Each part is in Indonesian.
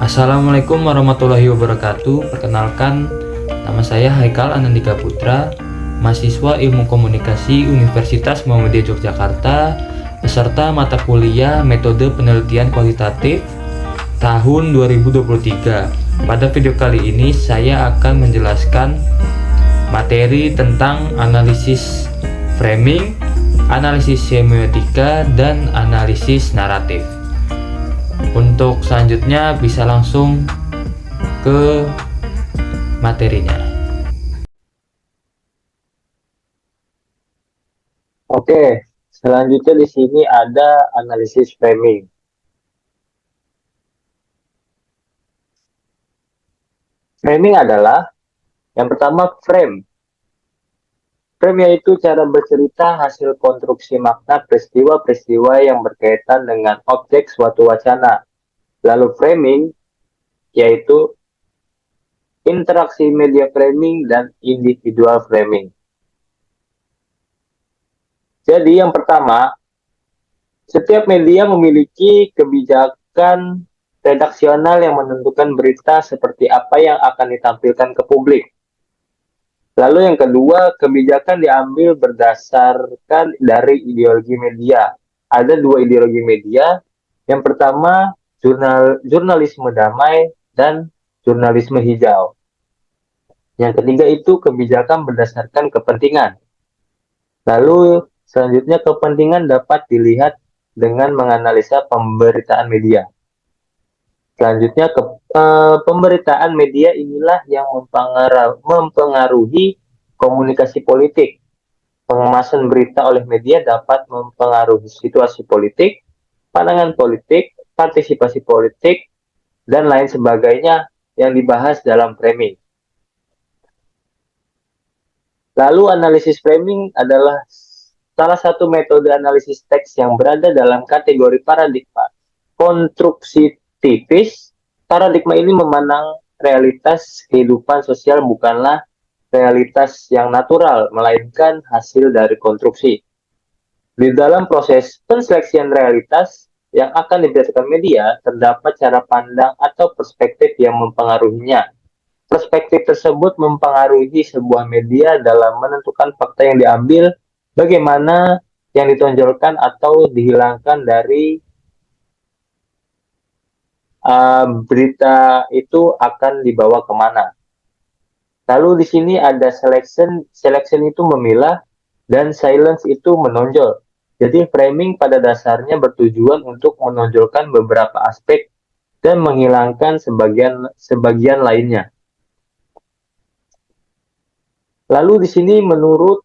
Assalamualaikum warahmatullahi wabarakatuh. Perkenalkan, nama saya Haikal Anandika Putra, mahasiswa Ilmu Komunikasi Universitas Muhammadiyah Yogyakarta, peserta mata kuliah Metode Penelitian Kualitatif tahun 2023. Pada video kali ini saya akan menjelaskan materi tentang analisis framing, analisis semiotika, dan analisis naratif. Untuk selanjutnya bisa langsung ke materinya. Oke, selanjutnya di sini ada analisis framing. Framing adalah yang pertama frame. Frame yaitu cara bercerita hasil konstruksi makna peristiwa-peristiwa yang berkaitan dengan objek suatu wacana. Lalu framing yaitu interaksi media framing dan individual framing. Jadi yang pertama, setiap media memiliki kebijakan redaksional yang menentukan berita seperti apa yang akan ditampilkan ke publik. Lalu yang kedua, kebijakan diambil berdasarkan dari ideologi media. Ada dua ideologi media. Yang pertama, jurnalisme damai dan jurnalisme hijau. Yang ketiga itu kebijakan berdasarkan kepentingan. Lalu selanjutnya kepentingan dapat dilihat dengan menganalisa pemberitaan media. Selanjutnya pemberitaan media inilah yang mempengaruhi komunikasi politik. Pengemasan berita oleh media dapat mempengaruhi situasi politik, pandangan politik, partisipasi politik, dan lain sebagainya yang dibahas dalam framing. Lalu analisis framing adalah salah satu metode analisis teks yang berada dalam kategori paradigma konstruktivis. Paradigma ini memandang realitas kehidupan sosial bukanlah realitas yang natural, melainkan hasil dari konstruksi. Di dalam proses penseleksian realitas yang akan diberikan media, terdapat cara pandang atau perspektif yang mempengaruhinya. Perspektif tersebut mempengaruhi sebuah media dalam menentukan fakta yang diambil, bagaimana yang ditonjolkan atau dihilangkan dari berita itu akan dibawa kemana. Lalu di sini ada selection itu memilah, dan silence itu menonjol. Jadi framing pada dasarnya bertujuan untuk menonjolkan beberapa aspek dan menghilangkan sebagian lainnya. Lalu di sini menurut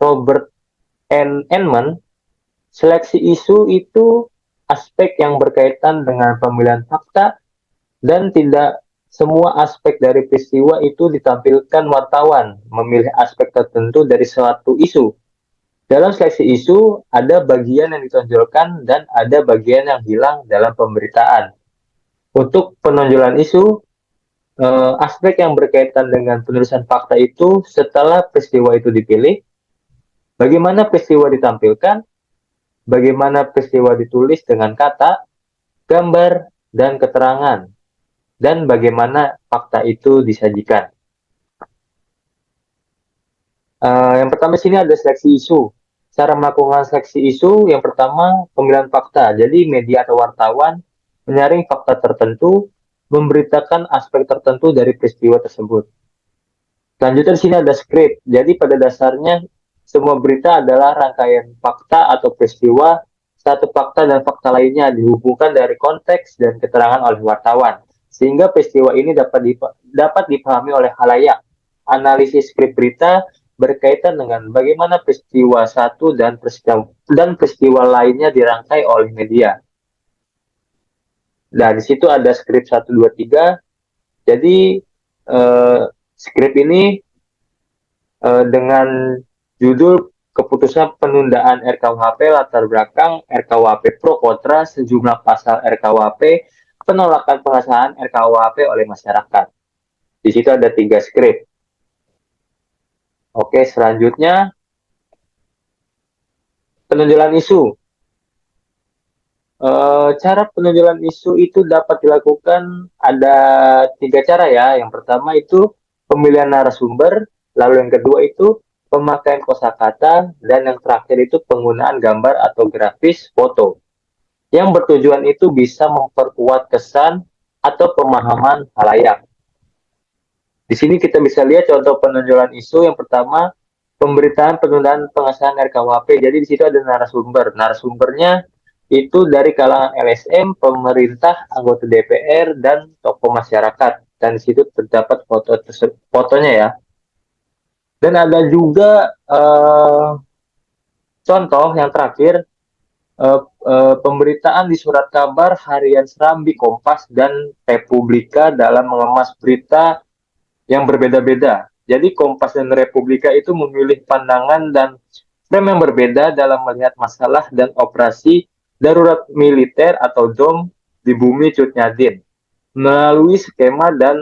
Robert N. Enman, seleksi isu itu aspek yang berkaitan dengan pemilihan fakta dan tidak semua aspek dari peristiwa itu ditampilkan wartawan, memilih aspek tertentu dari suatu isu. Dalam seleksi isu, ada bagian yang ditonjolkan dan ada bagian yang hilang dalam pemberitaan. Untuk penonjolan isu, aspek yang berkaitan dengan penulisan fakta itu setelah peristiwa itu dipilih, bagaimana peristiwa ditampilkan, bagaimana peristiwa ditulis dengan kata, gambar, dan keterangan, dan bagaimana fakta itu disajikan. Yang pertama sini ada seleksi isu. Cara melakukan seleksi isu, yang pertama pemilihan fakta. Jadi media atau wartawan menyaring fakta tertentu, memberitakan aspek tertentu dari peristiwa tersebut. Selanjutnya di sini ada skrip. Jadi pada dasarnya semua berita adalah rangkaian fakta atau peristiwa. Satu fakta dan fakta lainnya dihubungkan dari konteks dan keterangan oleh wartawan, sehingga peristiwa ini dapat dipahami oleh khalayak. Analisis skrip berita berkaitan dengan bagaimana peristiwa satu dan peristiwa lainnya dirangkai oleh media. Nah, di situ ada skrip 1, 2, 3. Jadi, skrip ini dengan judul keputusan penundaan RKUHP, latar belakang RKUHP pro kontra sejumlah pasal RKUHP, penolakan pengesahan RKUHP oleh masyarakat. Di situ ada 3 skrip. Oke, selanjutnya penonjolan isu. Cara penonjolan isu itu dapat dilakukan ada 3 cara ya. Yang pertama itu pemilihan narasumber, lalu yang kedua itu pemakaian kosakata, dan yang terakhir itu penggunaan gambar atau grafis foto. Yang bertujuan itu bisa memperkuat kesan atau pemahaman halayak. Di sini kita bisa lihat contoh penonjolan isu. Yang pertama, pemberitaan penundaan pengesahan RKUHP. Jadi di situ ada narasumber. Narasumbernya itu dari kalangan LSM, pemerintah, anggota DPR, dan tokoh masyarakat. Dan di situ terdapat fotonya ya. Dan ada juga contoh yang terakhir, pemberitaan di surat kabar harian Serambi, Kompas, dan Republika dalam mengemas berita yang berbeda-beda. Jadi Kompas dan Republika itu memilih pandangan dan frame yang berbeda dalam melihat masalah dan operasi darurat militer atau DOM di bumi Cut Nyadin. Melalui skema dan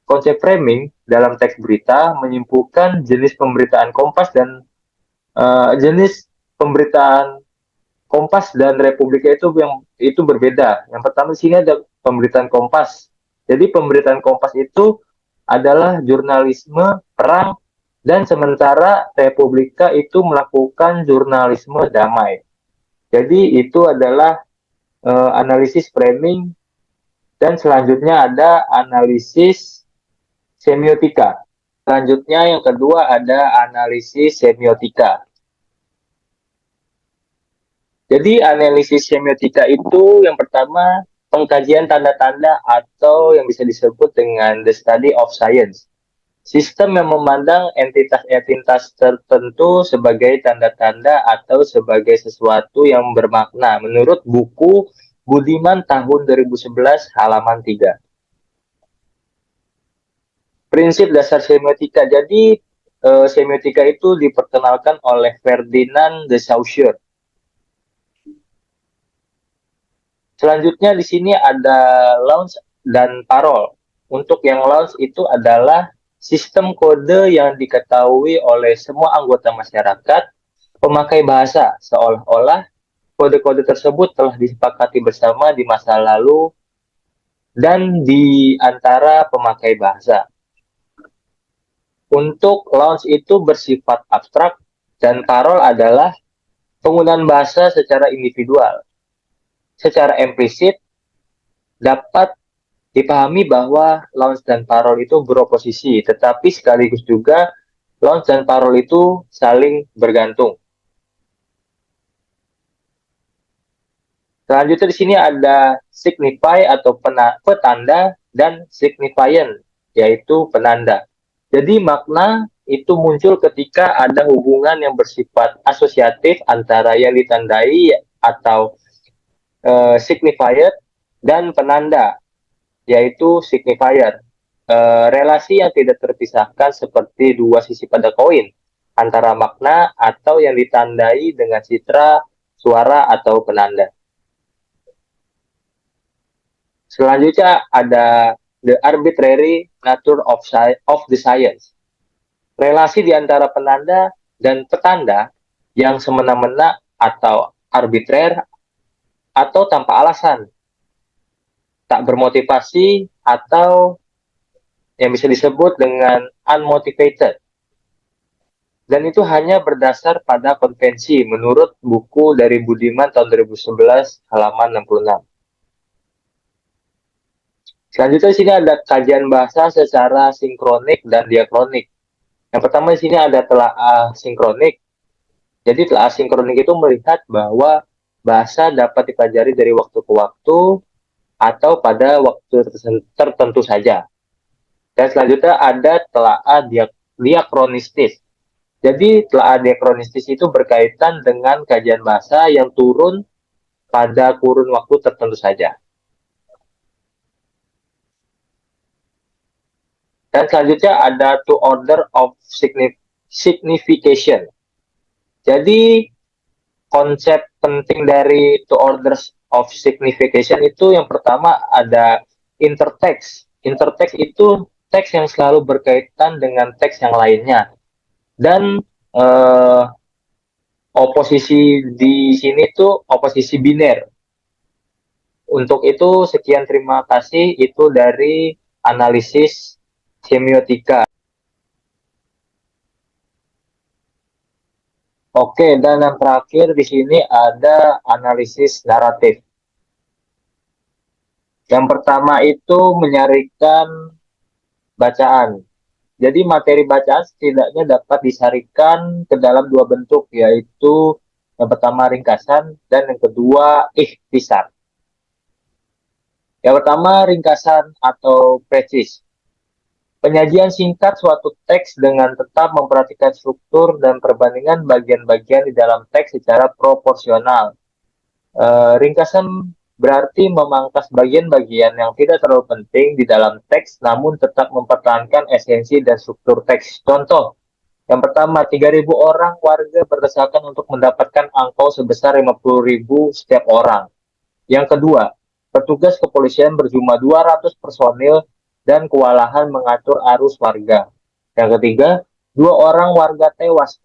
konsep framing dalam teks berita menyimpulkan jenis pemberitaan Kompas dan jenis pemberitaan Kompas dan Republika itu berbeda. Yang pertama di sini ada pemberitaan Kompas. Jadi pemberitaan Kompas itu adalah jurnalisme perang, dan sementara Republika itu melakukan jurnalisme damai. Jadi itu adalah analisis framing, dan selanjutnya ada analisis semiotika. Selanjutnya yang kedua ada analisis semiotika. Jadi analisis semiotika itu yang pertama pengkajian tanda-tanda atau yang bisa disebut dengan the study of science. Sistem yang memandang entitas-entitas tertentu sebagai tanda-tanda atau sebagai sesuatu yang bermakna menurut buku Budiman tahun 2011 halaman 3. Prinsip dasar semiotika. Jadi semiotika itu diperkenalkan oleh Ferdinand de Saussure. Selanjutnya di sini ada launch dan parol. Untuk yang launch itu adalah sistem kode yang diketahui oleh semua anggota masyarakat, pemakai bahasa, seolah-olah kode-kode tersebut telah disepakati bersama di masa lalu dan di antara pemakai bahasa. Untuk launch itu bersifat abstrak, dan parol adalah penggunaan bahasa secara individual. Secara implisit dapat dipahami bahwa launch dan parol itu beroposisi, tetapi sekaligus juga launch dan parol itu saling bergantung. Selanjutnya di sini ada signify atau petanda dan signifiant, yaitu penanda. Jadi makna itu muncul ketika ada hubungan yang bersifat asosiatif antara yang ditandai atau signifier dan penanda, yaitu signifier. Relasi yang tidak terpisahkan seperti dua sisi pada koin antara makna atau yang ditandai dengan citra, suara, atau penanda. Selanjutnya ada the arbitrary nature of the science. Relasi di antara penanda dan petanda yang semena-mena atau arbitrer atau tanpa alasan, tak bermotivasi atau yang bisa disebut dengan unmotivated. Dan itu hanya berdasar pada konvensi menurut buku dari Budiman tahun 2011 halaman 66. Selanjutnya di sini ada kajian bahasa secara sinkronik dan diakronik. Yang pertama di sini ada telaah sinkronik. Jadi telaah sinkronik itu melihat bahwa bahasa dapat dipelajari dari waktu ke waktu atau pada waktu tertentu saja. Dan selanjutnya ada telaah diakronistis. Jadi telaah diakronistis itu berkaitan dengan kajian bahasa yang turun pada kurun waktu tertentu saja. Dan selanjutnya ada two order of signification. Jadi konsep penting dari two orders of signification itu yang pertama ada intertext. Intertext itu teks yang selalu berkaitan dengan teks yang lainnya. Dan oposisi di sini tuh oposisi biner. Untuk itu, sekian terima kasih. Itu dari analisis semiotika. Oke, dan yang terakhir di sini ada analisis naratif. Yang pertama itu menyarikan bacaan. Jadi materi bacaan setidaknya dapat disarikan ke dalam dua bentuk, yaitu yang pertama ringkasan dan yang kedua ikhtisar. Yang pertama ringkasan atau precis. Penyajian singkat suatu teks dengan tetap memperhatikan struktur dan perbandingan bagian-bagian di dalam teks secara proporsional. Ringkasan berarti memangkas bagian-bagian yang tidak terlalu penting di dalam teks namun tetap mempertahankan esensi dan struktur teks. Contoh, yang pertama, 3.000 orang warga berdesakan untuk mendapatkan angpau sebesar 50.000 setiap orang. Yang kedua, petugas kepolisian berjumlah 200 personil dan kewalahan mengatur arus warga. Yang ketiga, 2 orang warga tewas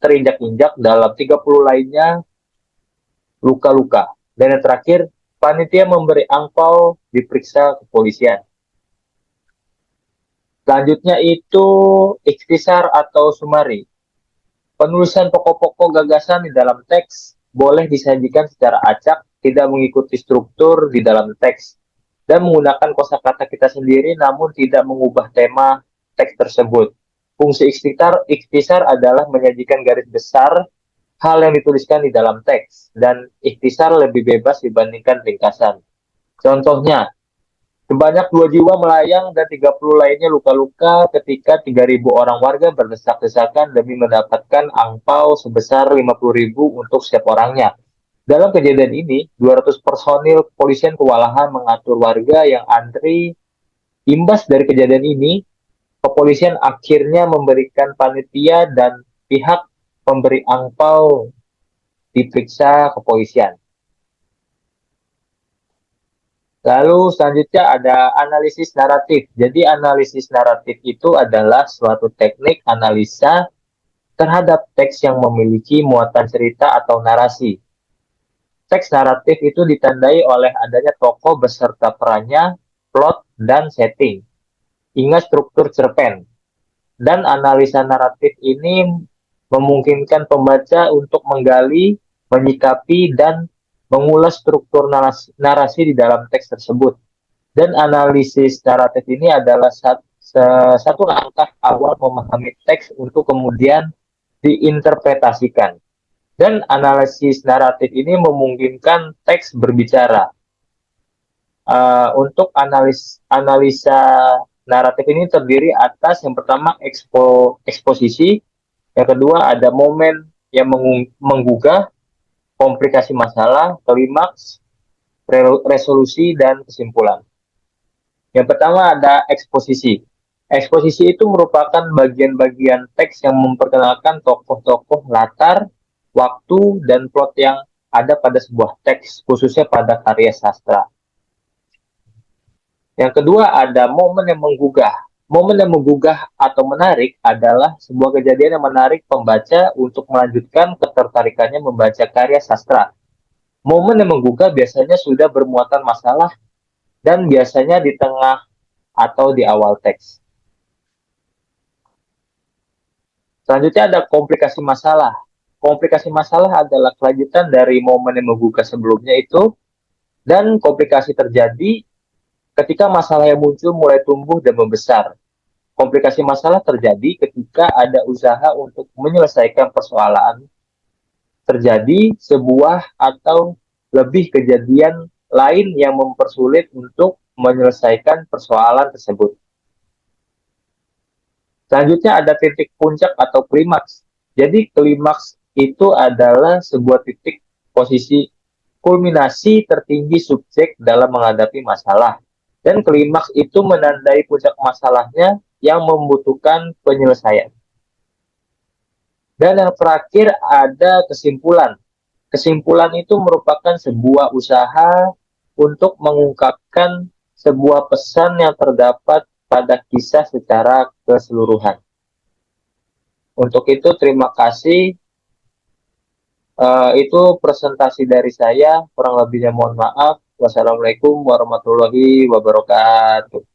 terinjak-injak dalam 30 lainnya luka-luka. Dan yang terakhir, panitia memberi angpau diperiksa kepolisian. Selanjutnya itu ikhtisar atau sumari. Penulisan pokok-pokok gagasan di dalam teks boleh disajikan secara acak, tidak mengikuti struktur di dalam teks, dan menggunakan kosakata kita sendiri namun tidak mengubah tema teks tersebut. Fungsi ikhtisar adalah menyajikan garis besar hal yang dituliskan di dalam teks, dan ikhtisar lebih bebas dibandingkan ringkasan. Contohnya, sebanyak 2 jiwa melayang dan 30 lainnya luka-luka ketika 3.000 orang warga berdesak-desakan demi mendapatkan angpau sebesar 50.000 untuk setiap orangnya. Dalam kejadian ini, 200 personil kepolisian kewalahan mengatur warga yang antri. Imbas dari kejadian ini, kepolisian akhirnya memberikan panitia dan pihak pemberi angpau diperiksa kepolisian. Lalu selanjutnya ada analisis naratif. Jadi analisis naratif itu adalah suatu teknik analisa terhadap teks yang memiliki muatan cerita atau narasi. Teks naratif itu ditandai oleh adanya tokoh beserta perannya, plot, dan setting. Ingat struktur cerpen. Dan analisa naratif ini memungkinkan pembaca untuk menggali, menyikapi, dan mengulas struktur narasi di dalam teks tersebut. Dan analisis naratif ini adalah satu langkah awal memahami teks untuk kemudian diinterpretasikan. Dan analisis naratif ini memungkinkan teks berbicara. Untuk analisa naratif ini terdiri atas yang pertama eksposisi, yang kedua ada momen yang menggugah, komplikasi masalah, klimaks, resolusi, dan kesimpulan. Yang pertama ada eksposisi. Eksposisi itu merupakan bagian-bagian teks yang memperkenalkan tokoh-tokoh, latar, waktu, dan plot yang ada pada sebuah teks, khususnya pada karya sastra. Yang kedua ada momen yang menggugah. Momen yang menggugah atau menarik adalah sebuah kejadian yang menarik pembaca untuk melanjutkan ketertarikannya membaca karya sastra. Momen yang menggugah biasanya sudah bermuatan masalah dan biasanya di tengah atau di awal teks. Selanjutnya ada komplikasi masalah. Komplikasi masalah adalah kelanjutan dari momen yang menggugah sebelumnya itu, dan komplikasi terjadi ketika masalah yang muncul mulai tumbuh dan membesar. Komplikasi masalah terjadi ketika ada usaha untuk menyelesaikan persoalan, terjadi sebuah atau lebih kejadian lain yang mempersulit untuk menyelesaikan persoalan tersebut. Selanjutnya ada titik puncak atau klimaks. Jadi klimaks itu adalah sebuah titik posisi kulminasi tertinggi subjek dalam menghadapi masalah. Dan klimaks itu menandai puncak masalahnya yang membutuhkan penyelesaian. Dan yang terakhir ada kesimpulan. Kesimpulan itu merupakan sebuah usaha untuk mengungkapkan sebuah pesan yang terdapat pada kisah secara keseluruhan. Untuk itu terima kasih. Itu presentasi dari saya, kurang lebihnya mohon maaf. Wassalamualaikum warahmatullahi wabarakatuh.